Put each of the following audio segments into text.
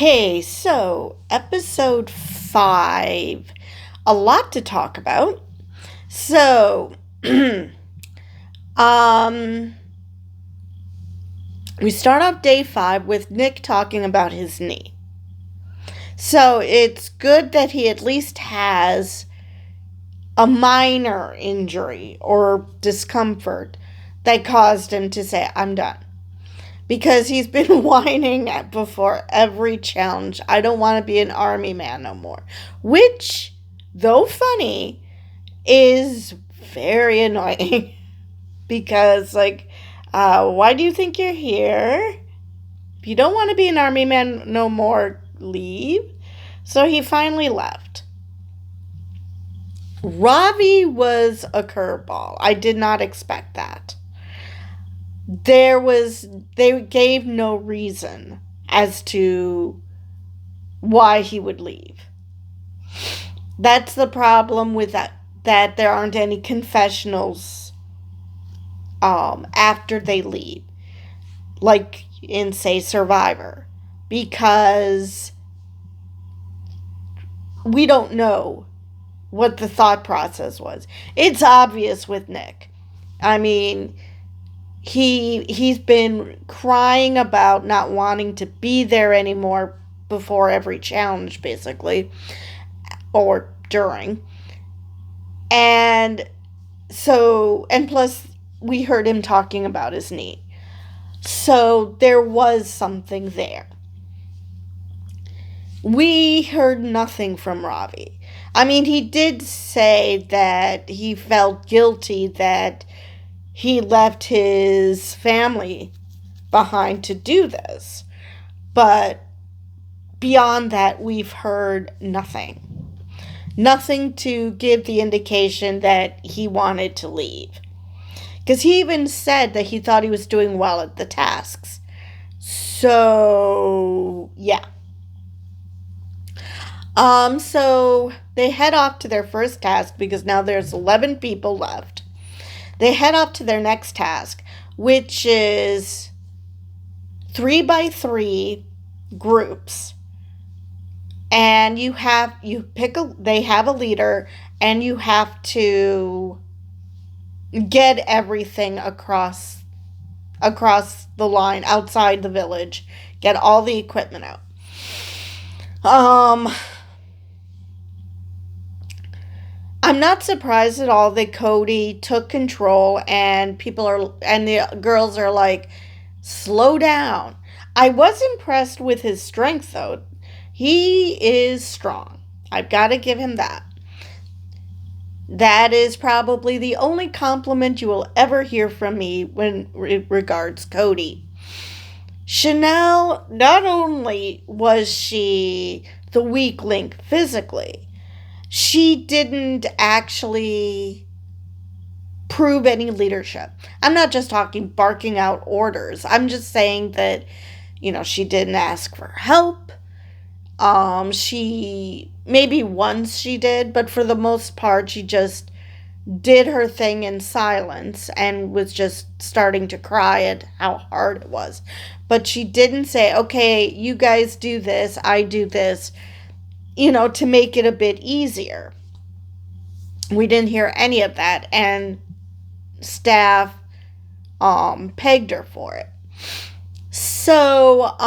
Okay, so episode 5. A lot to talk about. So, um, we start off day 5 with Nick talking about his knee. So, it's good that he at least has a minor injury or discomfort that caused him to say, I'm done. Because he's been whining before every challenge. I don't want to be an army man no more. Which, though funny, is very annoying. Because, why do you think you're here? If you don't want to be an army man no more, leave. So he finally left. Ravi was a curveball. I did not expect that. They gave no reason as to why he would leave. That's the problem with that there aren't any confessionals after they leave, like in, say, Survivor, because we don't know what the thought process was. It's obvious with Nick. I mean, he's been crying about not wanting to be there anymore before every challenge, basically, or during. And plus we heard him talking about his knee. So there was something there. We heard nothing from Ravi. I mean, he did say that he felt guilty that he left his family behind to do this. But beyond that, we've heard nothing. Nothing to give the indication that he wanted to leave. Because he even said that he thought he was doing well at the tasks. So, yeah. So they head off to their first task because now there's 11 people left. They head off to their next task, which is 3x3 groups. And they have a leader, and you have to get everything across the line outside the village, get all the equipment out. I'm not surprised at all that Cody took control and the girls are like, slow down. I was impressed with his strength, though. He is strong. I've got to give him that. That is probably the only compliment you will ever hear from me when it regards Cody. Chanel, not only was she the weak link physically, she didn't actually prove any leadership. I'm not just talking barking out orders. I'm just saying that, she didn't ask for help. Maybe once she did, but for the most part, she just did her thing in silence and was just starting to cry at how hard it was. But she didn't say, okay, you guys do this, I do this, to make it a bit easier. We didn't hear any of that, and staff pegged her for it. So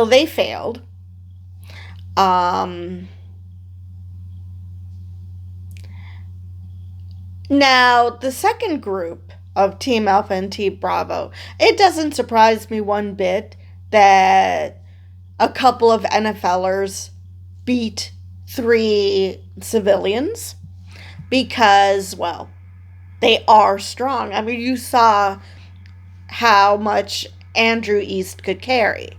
they failed. Now, the second group of Team Alpha and Team Bravo, it doesn't surprise me one bit that a couple of NFLers beat 3 civilians because, well, they are strong. I mean, you saw how much Andrew East could carry.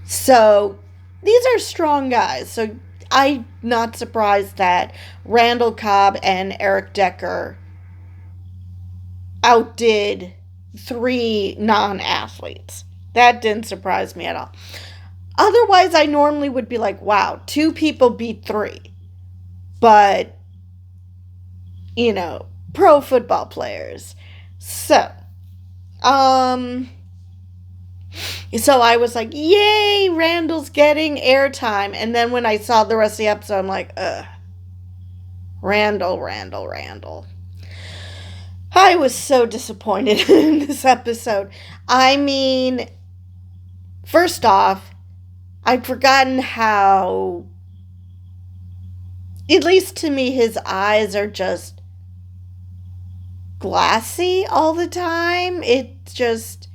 So, these are strong guys. So, I'm not surprised that Randall Cobb and Eric Decker outdid 3 non-athletes. That didn't surprise me at all. Otherwise, I normally would be like, wow, 2 people beat 3. But, pro football players. So, So I was like, yay, Randall's getting airtime. And then when I saw the rest of the episode, I'm like, ugh. Randall. I was so disappointed in this episode. I mean, first off, I'd forgotten how, at least to me, his eyes are just glassy all the time. It's just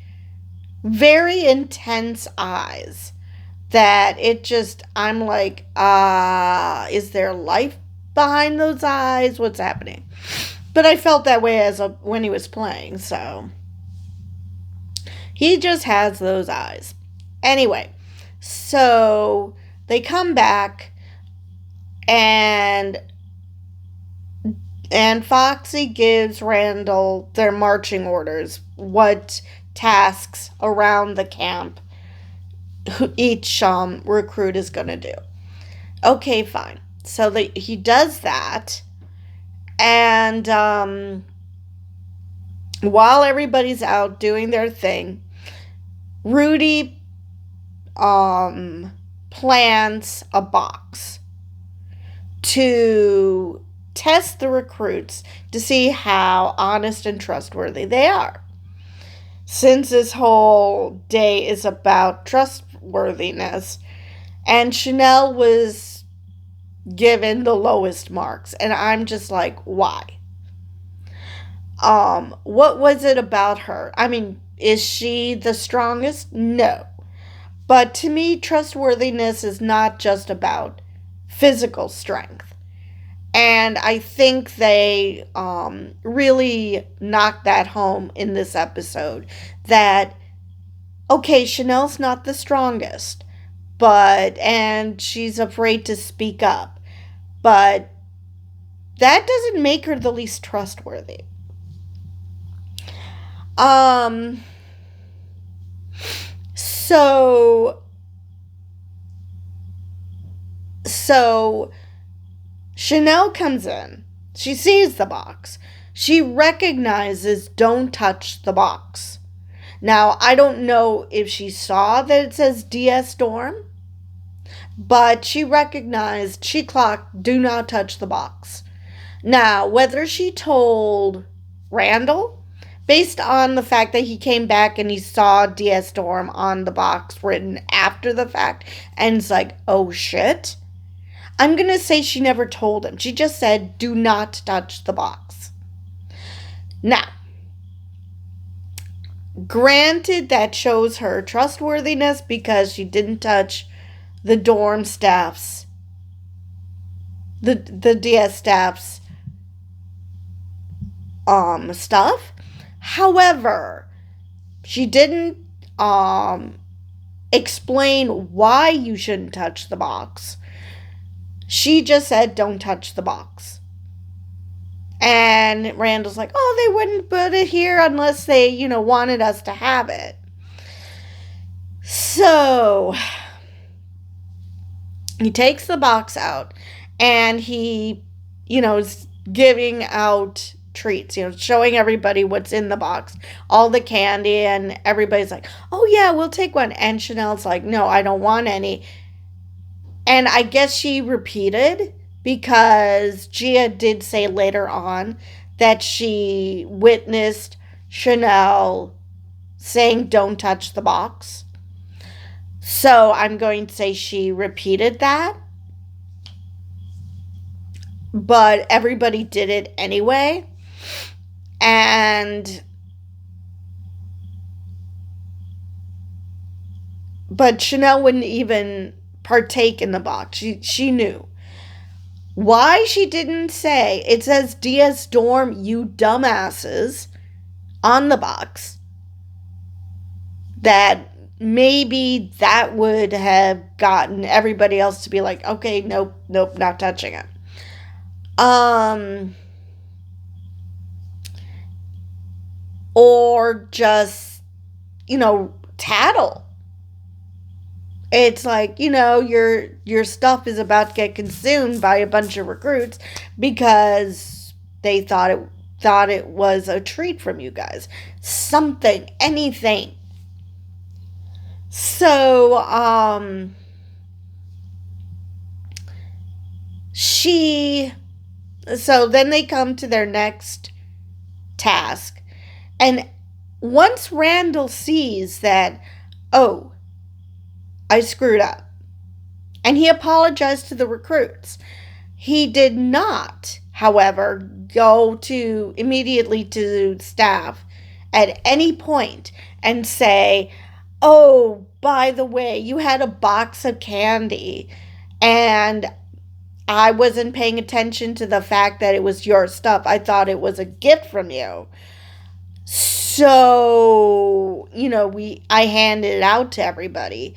very intense eyes that I'm like, is there life behind those eyes? What's happening? But I felt that way when he was playing, so he just has those eyes. Anyway, so they come back and Foxy gives Randall their marching orders, what tasks around the camp each recruit is going to do. Okay, fine. So he does that, and while everybody's out doing their thing, Rudy plants a box to test the recruits to see how honest and trustworthy they are. Since this whole day is about trustworthiness, and Chanel was given the lowest marks, and I'm just like, why? What was it about her? I mean, is she the strongest? No. But to me, trustworthiness is not just about physical strength. And I think they really knocked that home in this episode. That, okay, Chanel's not the strongest, and she's afraid to speak up. But that doesn't make her the least trustworthy. So Chanel comes in. She sees the box. She recognizes don't touch the box. Now, I don't know if she saw that it says DS Dorm, but she clocked do not touch the box. Now, whether she told Randall, based on the fact that he came back and he saw DS Dorm on the box written after the fact, and it's like, oh shit, I'm going to say she never told him. She just said, do not touch the box. Now, granted, that shows her trustworthiness because she didn't touch the dorm staff's, the DS staff's stuff. However, she didn't explain why you shouldn't touch the box. She just said, don't touch the box. And Randall's like, oh, they wouldn't put it here unless they, wanted us to have it. So he takes the box out and he, is giving out treats, showing everybody what's in the box, all the candy, and everybody's like, oh yeah, we'll take one. And Chanel's like, no, I don't want any. And I guess she repeated because Gia did say later on that she witnessed Chanel saying don't touch the box. So I'm going to say she repeated that. But everybody did it anyway. But Chanel wouldn't even partake in the box. She knew. Why she didn't say, it says DS Dorm, you dumbasses, on the box. That maybe that would have gotten everybody else to be like, okay, nope, not touching it. Or just, tattle. It's like, your stuff is about to get consumed by a bunch of recruits because they thought it was a treat from you guys. Something, anything. So, she, so then they come to their next task. And once Randall sees that, oh, I screwed up, and he apologized to the recruits, he did not, however, go to immediately to staff at any point and say, oh, by the way, you had a box of candy and I wasn't paying attention to the fact that it was your stuff. I thought it was a gift from you. So, I handed it out to everybody.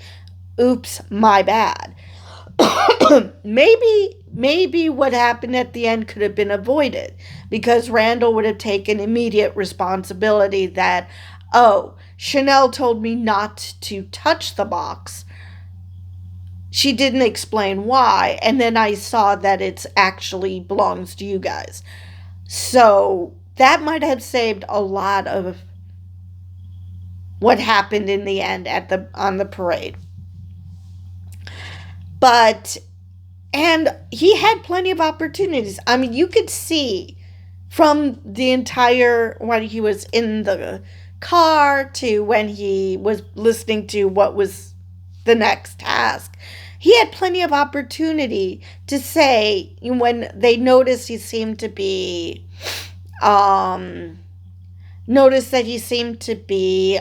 Oops, my bad. maybe what happened at the end could have been avoided because Randall would have taken immediate responsibility that, oh, Chanel told me not to touch the box. She didn't explain why, and then I saw that it actually belongs to you guys. So that might have saved a lot of what happened in the end on the parade. But and he had plenty of opportunities. I mean, you could see from the entire when he was in the car to when he was listening to what was the next task. He had plenty of opportunity to say when they noticed he seemed to be noticed that he seemed to be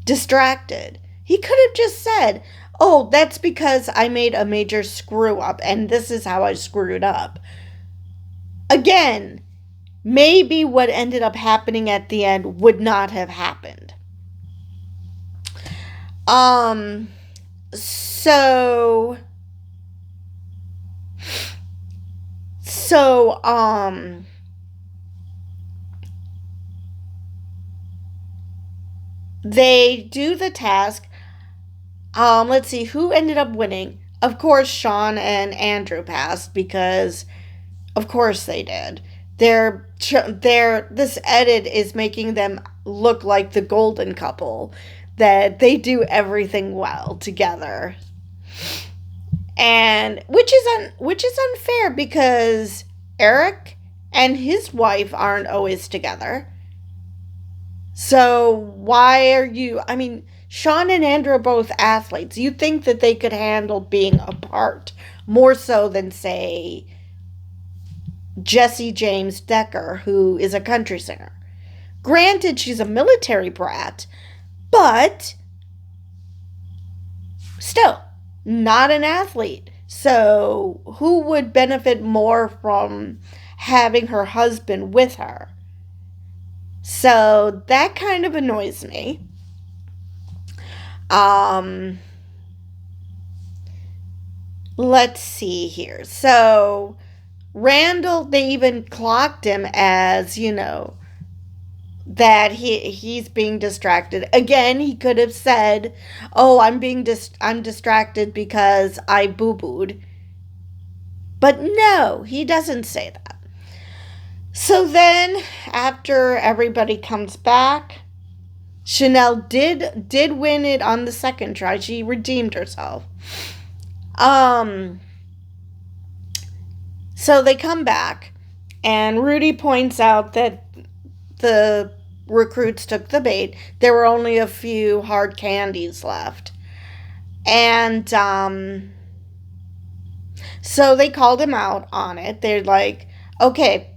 distracted. He could have just said, oh, that's because I made a major screw up and this is how I screwed up. Again, maybe what ended up happening at the end would not have happened. So they do the task. Let's see who ended up winning. Of course, Sean and Andrew passed because, of course, they did. This edit is making them look like the golden couple, that they do everything well together, and which is unfair because Eric and his wife aren't always together. So why are you? I mean, Sean and Andrew are both athletes. You'd think that they could handle being apart more so than, say, Jesse James Decker, who is a country singer. Granted, she's a military brat, but still not an athlete. So who would benefit more from having her husband with her? So that kind of annoys me. Let's see here. So Randall, they even clocked him as, that he's being distracted. Again, he could have said, "Oh, I'm distracted because I boo-booed." But no, he doesn't say that. So then, after everybody comes back, Chanel did win it on the second try. She redeemed herself. So they come back, and Rudy points out that the recruits took the bait. There were only a few hard candies left. And so they called him out on it. They're like, okay,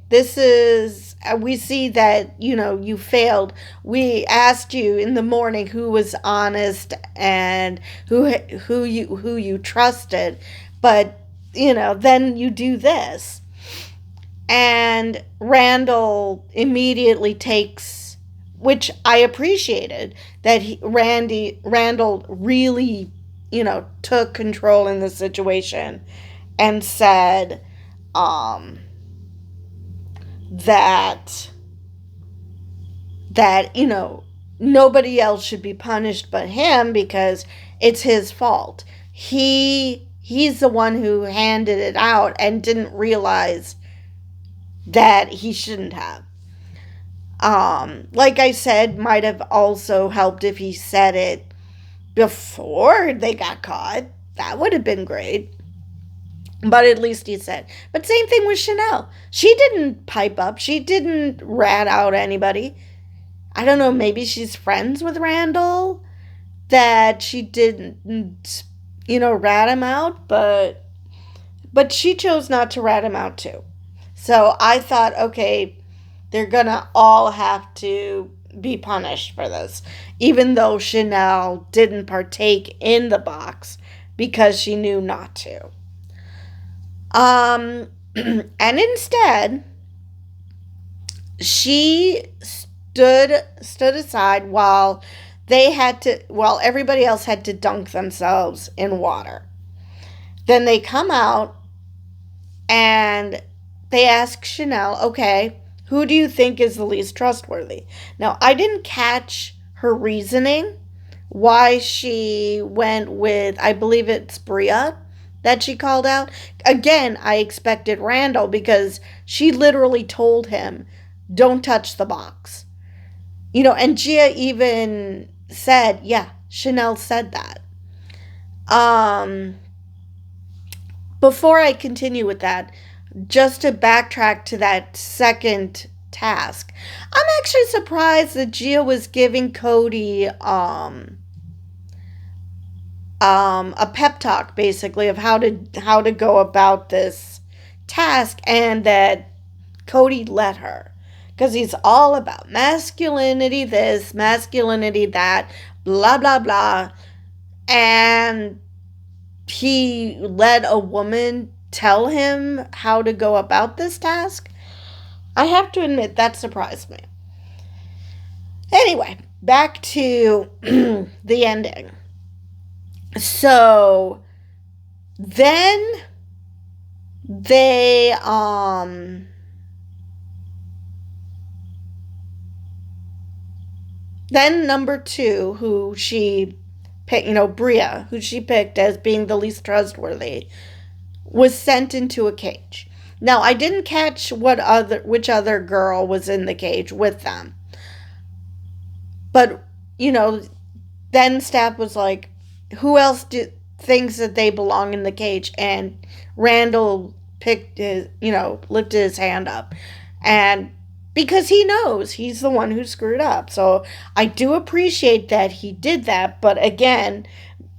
we see that, you failed. We asked you in the morning who was honest and who you trusted, but, then you do this. And Randall immediately takes, which I appreciated, that Randall really, took control in the situation and said that nobody else should be punished but him because it's his fault. He's the one who handed it out and didn't realize that he shouldn't have. Like I said, might have also helped if he said it before they got caught. That would have been great. But at least he said. But same thing with Chanel. She didn't pipe up. She didn't rat out anybody. I don't know, maybe she's friends with Randall, that she didn't, rat him out, but she chose not to rat him out too. So I thought, okay, they're gonna all have to be punished for this, even though Chanel didn't partake in the box because she knew not to. And instead, she stood aside while everybody else had to dunk themselves in water. Then they come out and they ask Chanel, okay, who do you think is the least trustworthy? Now, I didn't catch her reasoning why she went with, I believe it's Bria that she called out. Again, I expected Randall because she literally told him, don't touch the box. And Gia even said, yeah, Chanel said that. Um, Before I continue with that, just to backtrack to that second task, I'm actually surprised that Gia was giving Cody a pep talk basically of how to go about this task, and that Cody let her, because he's all about masculinity this, masculinity that, blah blah blah, and he let a woman tell him how to go about this task. I have to admit that surprised me. Anyway, back to the ending. So then they then number 2, who she picked, Bria, who she picked as being the least trustworthy, was sent into a cage. Now, I didn't catch which other girl was in the cage with them. But, then Staff was like, who else thinks that they belong in the cage? And Randall lifted his hand up. And because he knows he's the one who screwed up. So I do appreciate that he did that. But again,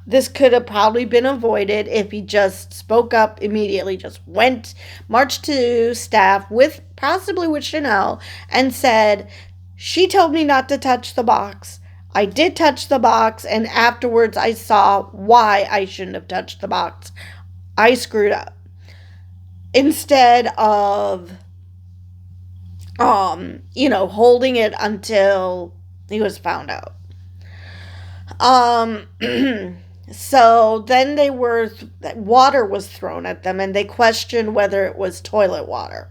this could have probably been avoided if he just spoke up immediately, just marched to Staff possibly with Chanel, and said, she told me not to touch the box. I did touch the box, and afterwards I saw why I shouldn't have touched the box. I screwed up. Instead of, holding it until he was found out. So then water was thrown at them, and they questioned whether it was toilet water.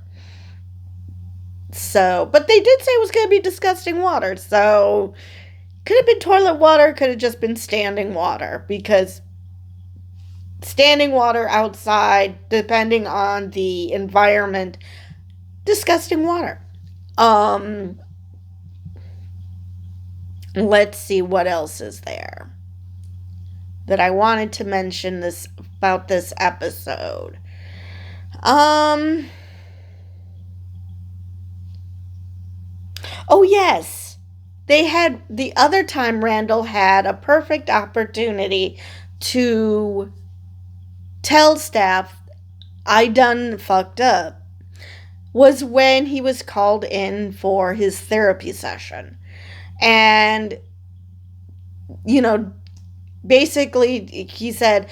So, but they did say it was going to be disgusting water, so could have been toilet water, could have just been standing water, because standing water outside, depending on the environment, disgusting water. Let's see what else is there that I wanted to mention about this episode. Oh yes, they had the other time Randall had a perfect opportunity to tell Staff, I done fucked up, was when he was called in for his therapy session. And, basically he said,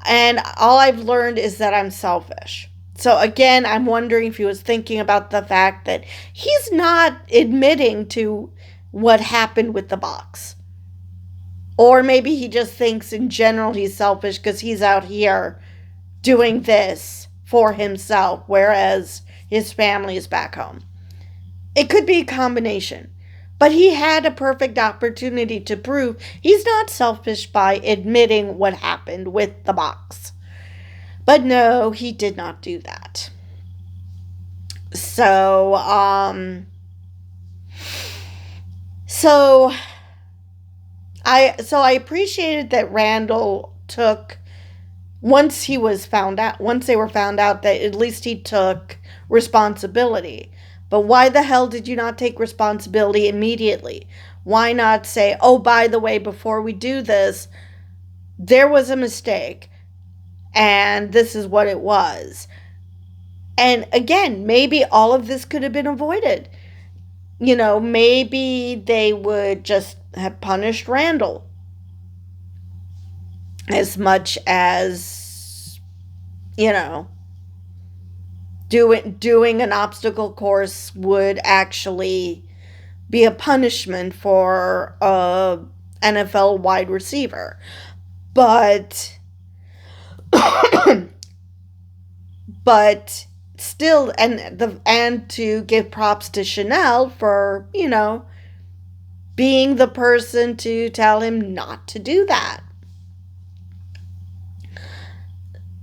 and all I've learned is that I'm selfish. So again, I'm wondering if he was thinking about the fact that he's not admitting to what happened with the box. Or maybe he just thinks in general he's selfish because he's out here doing this for himself, whereas his family is back home. It could be a combination. But he had a perfect opportunity to prove he's not selfish by admitting what happened with the box. But no, he did not do that. So, So I appreciated that Randall took, once he was found out, once they were found out, that at least he took responsibility. But why the hell did you not take responsibility immediately? Why not say, oh, by the way, before we do this, there was a mistake and this is what it was? And again, maybe all of this could have been avoided. Maybe they would just have punished Randall as much as, doing an obstacle course would actually be a punishment for a NFL wide receiver. But but still, and to give props to Chanel for, being the person to tell him not to do that.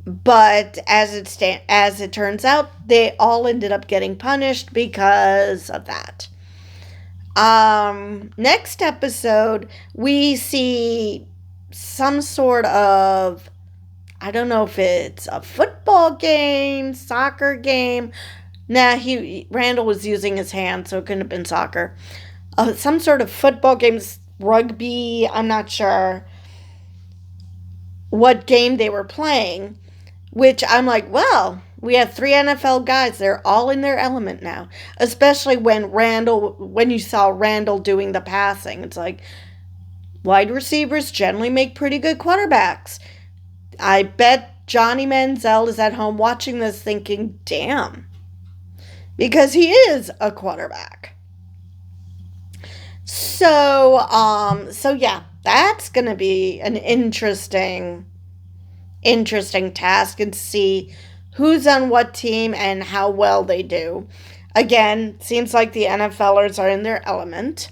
But as it turns out, they all ended up getting punished because of that. Next episode, we see some sort of, I don't know if it's a football game, soccer game. Randall was using his hand, so it couldn't have been soccer. Some sort of football games, rugby, I'm not sure what game they were playing, which I'm like, well, we have 3 NFL guys. They're all in their element now, especially when you saw Randall doing the passing. It's like, wide receivers generally make pretty good quarterbacks. I bet Johnny Manziel is at home watching this thinking, damn, because he is a quarterback. So yeah, that's going to be an interesting task, and see who's on what team and how well they do. Again, seems like the NFLers are in their element.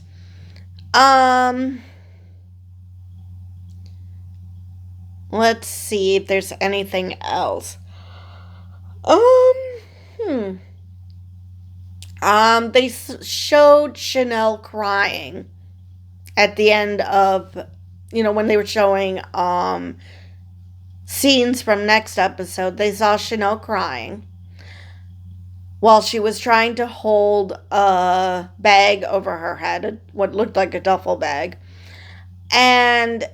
Let's see if there's anything else. They showed Chanel crying at the end of, when they were showing, scenes from next episode. They saw Chanel crying while she was trying to hold a bag over her head, what looked like a duffel bag. And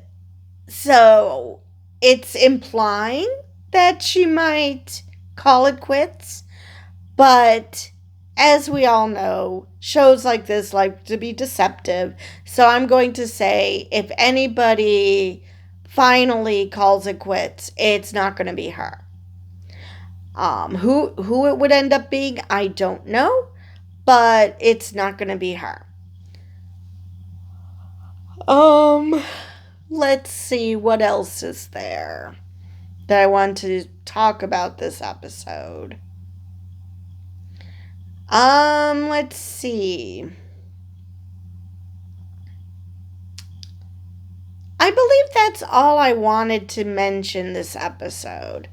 so it's implying that she might call it quits. But as we all know, shows like this like to be deceptive. So I'm going to say, if anybody finally calls it quits, it's not going to be her. Who it would end up being, I don't know, but it's not going to be her. Let's see what else is there that I want to talk about this episode. Let's see. I believe that's all I wanted to mention this episode.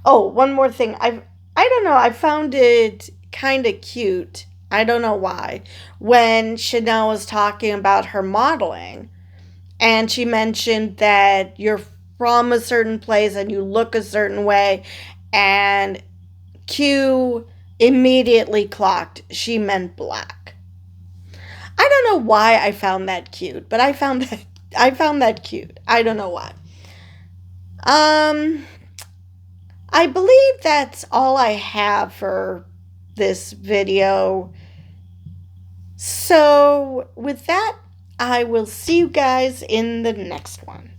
Oh, one more thing. I don't know. I found it kind of cute. I don't know why. When Chanel was talking about her modeling, and she mentioned that you're from a certain place and you look a certain way, and Q immediately clocked she meant black. I don't know why I found that cute, but I found that cute. I don't know why. I believe that's all I have for this video. So with that, I will see you guys in the next one.